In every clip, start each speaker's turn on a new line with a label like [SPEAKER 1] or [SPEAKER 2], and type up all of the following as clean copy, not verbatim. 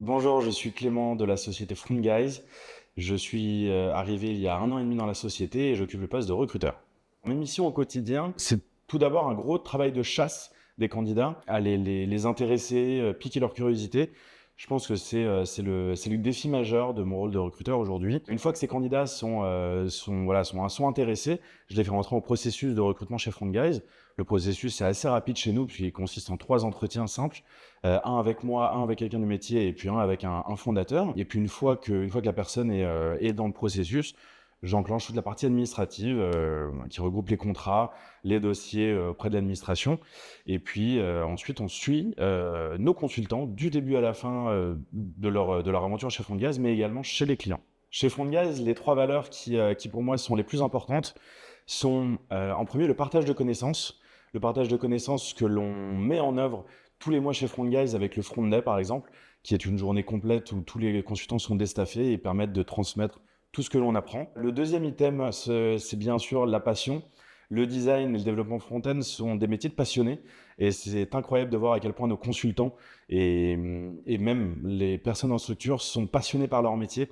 [SPEAKER 1] Bonjour, je suis Clément de la société Front Guys. Je suis arrivé il y a 1 an et demi dans la société et j'occupe le poste de recruteur. Mes missions au quotidien, c'est tout d'abord un gros travail de chasse des candidats, à les intéresser, piquer leur curiosité. Je pense que c'est le défi majeur de mon rôle de recruteur aujourd'hui. Une fois que ces candidats sont intéressés, je les fais rentrer au processus de recrutement chez Front Guys. Le processus est assez rapide chez nous puisqu'il consiste en 3 entretiens simples. Un avec moi, un avec quelqu'un du métier et puis un avec un fondateur. Et puis une fois que la personne est dans le processus, j'enclenche toute la partie administrative qui regroupe les contrats, les dossiers auprès de l'administration. Et puis ensuite, on suit nos consultants du début à la fin de leur aventure chez Front Gaz, mais également chez les clients. Chez Front Gaz, les 3 valeurs qui pour moi sont les plus importantes sont en premier le partage de connaissances. Le partage de connaissances que l'on met en œuvre tous les mois chez Front Guys avec le Front Day par exemple, qui est une journée complète où tous les consultants sont déstaffés et permettent de transmettre tout ce que l'on apprend. Le deuxième item, c'est bien sûr la passion. Le design et le développement front-end sont des métiers de passionnés et c'est incroyable de voir à quel point nos consultants et même les personnes en structure sont passionnés par leur métier.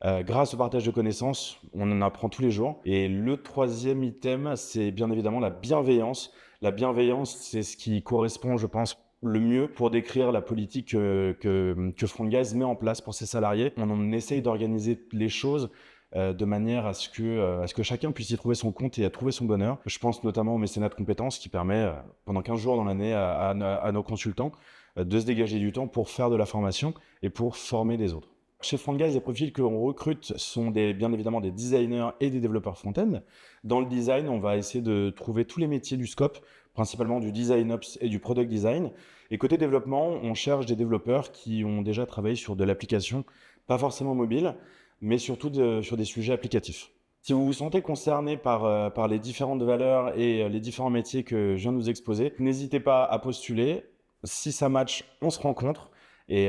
[SPEAKER 1] Grâce au partage de connaissances, on en apprend tous les jours. Et le troisième item, c'est bien évidemment la bienveillance. La bienveillance, c'est ce qui correspond, je pense, le mieux pour décrire la politique que Front Guys met en place pour ses salariés. On en essaye d'organiser les choses de manière à ce que chacun puisse y trouver son compte et à trouver son bonheur. Je pense notamment au mécénat de compétences qui permet pendant 15 jours dans l'année à nos consultants de se dégager du temps pour faire de la formation et pour former les autres. Chez Front Guys, les profils que l'on recrute sont bien évidemment des designers et des développeurs front-end. Dans le design, on va essayer de trouver tous les métiers du scope, principalement du design ops et du product design. Et côté développement, on cherche des développeurs qui ont déjà travaillé sur de l'application, pas forcément mobile, mais surtout sur des sujets applicatifs. Si vous vous sentez concerné par les différentes valeurs et les différents métiers que je viens de vous exposer, n'hésitez pas à postuler. Si ça match, on se rencontre. Et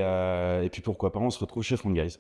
[SPEAKER 1] puis pourquoi pas, on se retrouve chez Front Guys.